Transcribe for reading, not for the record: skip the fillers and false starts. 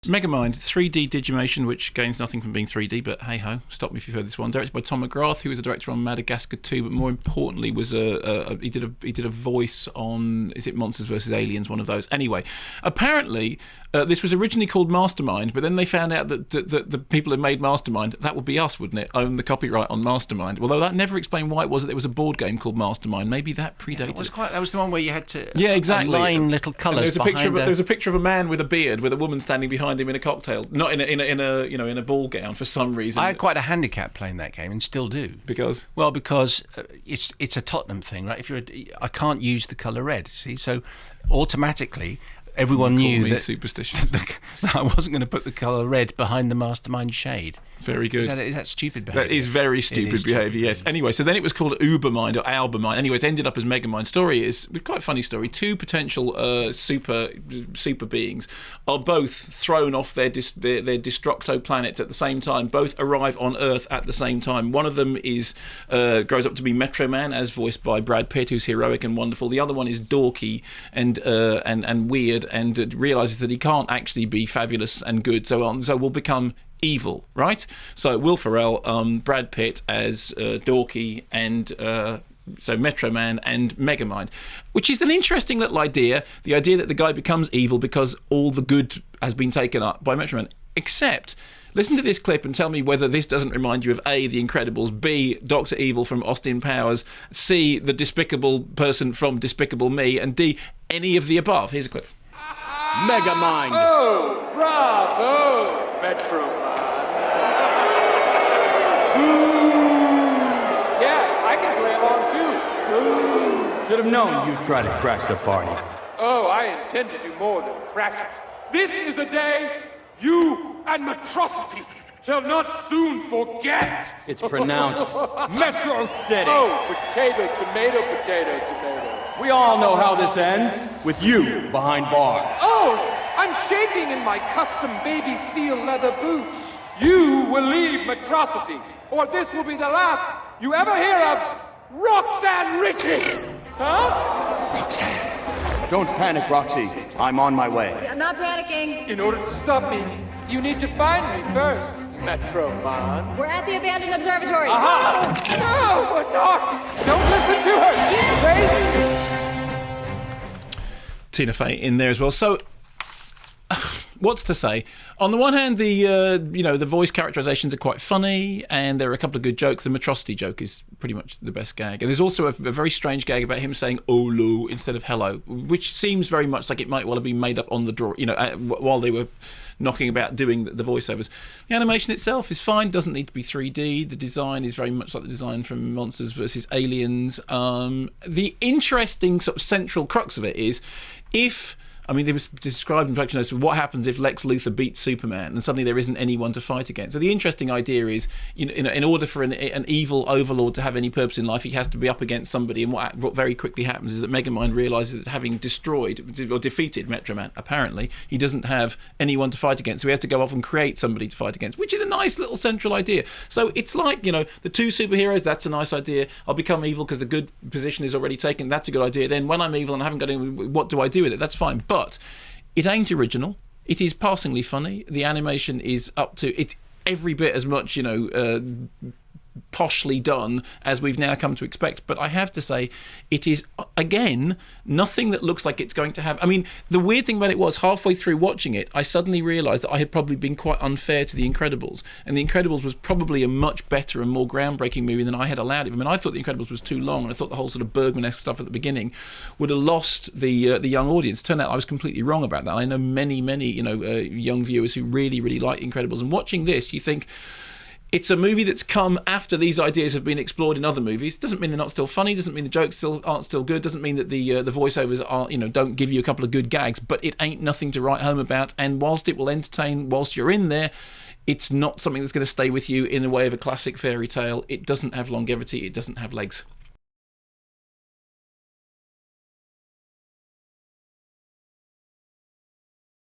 Megamind, 3D digimation, which gains nothing from being 3D, but hey-ho, stop me if you've heard this one. Directed by Tom McGrath, who was a director on Madagascar 2, but more importantly was he did a voice on, is it Monsters vs. Aliens, one of those. Anyway, apparently this was originally called Mastermind, but then they found out that the people who made Mastermind, that would be us, wouldn't it, own the copyright on Mastermind. Although that never explained why it was that there was a board game called Mastermind. Maybe that predated. That was the one where you had to align little colours behind. There was a picture of a man with a beard with a woman standing behind him in a cocktail, not in a ball gown for some reason. I had quite a handicap playing that game and still do. Because it's a Tottenham thing, right? I can't use the colour red, see, so automatically everyone knew that superstitious. that I wasn't going to put the colour red behind the Mastermind shade. Very good. Is that stupid behaviour? That is very stupid behaviour, yes. Anyway, so then it was called Ubermind or Albermind. Anyway, it ended up as Megamind. Story is quite a funny story. Two potential super beings are both thrown off their destructo planets at the same time. Both arrive on Earth at the same time. One of them grows up to be Metro Man, as voiced by Brad Pitt, who's heroic and wonderful. The other one is dorky and weird and realises that he can't actually be fabulous and good, so will become evil, right? So Will Ferrell, Brad Pitt as Dorky, and so Metro Man and Megamind, which is an interesting little idea, the idea that the guy becomes evil because all the good has been taken up by Metro Man. Except, listen to this clip and tell me whether this doesn't remind you of A, The Incredibles, B, Dr. Evil from Austin Powers, C, the despicable person from Despicable Me, and D, any of the above. Here's a clip. Megamind. Oh, bravo, Metro Man. Yes, I can play along too. Should have known you'd try to crash the party. Oh, I intend to do more than crash it. This is a day you and Metrocity shall not soon forget. It's pronounced Metro City. Oh, potato, tomato. We all know how this ends, with you behind bars. Oh, I'm shaking in my custom baby seal leather boots. You will leave Metrocity, or this will be the last you ever hear of Roxanne Ritchie. Huh? Roxanne. Don't panic, Roxy. I'm on my way. I'm not panicking. In order to stop me, you need to find me first, Metro Man. We're at the abandoned observatory. Aha! No, we're not! Don't listen to her! She's crazy! Tina Fey in there as well. So, what's to say? On the one hand, the voice characterizations are quite funny, and there are a couple of good jokes. The Metrocity joke is pretty much the best gag, and there's also a very strange gag about him saying "olu" instead of "hello," which seems very much like it might well have been made up on the draw, while they were knocking about doing the voiceovers. The animation itself is fine, doesn't need to be 3D. The design is very much like the design from Monsters vs. Aliens. The interesting sort of central crux of it is they was described in production as what happens if Lex Luthor beats Superman and suddenly there isn't anyone to fight against. So the interesting idea is, in order for an evil overlord to have any purpose in life, he has to be up against somebody. And what very quickly happens is that Megamind realises that having destroyed or defeated Metro Man, apparently, he doesn't have anyone to fight against. So he has to go off and create somebody to fight against, which is a nice little central idea. So it's like, the two superheroes, that's a nice idea. I'll become evil because the good position is already taken. That's a good idea. Then when I'm evil and I haven't got any, what do I do with it? That's fine. But it ain't original. It is passingly funny. The animation is it's every bit as much, poshly done as we've now come to expect. But I have to say, it is, again, nothing that looks like it's going to have... I mean, the weird thing about it was, halfway through watching it, I suddenly realised that I had probably been quite unfair to The Incredibles. And The Incredibles was probably a much better and more groundbreaking movie than I had allowed it. I mean, I thought The Incredibles was too long, and I thought the whole sort of Bergman-esque stuff at the beginning would have lost the young audience. Turned out I was completely wrong about that. I know many, young viewers who really, really like Incredibles. And watching this, you think... It's a movie that's come after these ideas have been explored in other movies. Doesn't mean they're not still funny. Doesn't mean the jokes aren't still good. Doesn't mean that the voiceovers are don't give you a couple of good gags. But it ain't nothing to write home about. And whilst it will entertain whilst you're in there, it's not something that's going to stay with you in the way of a classic fairy tale. It doesn't have longevity. It doesn't have legs.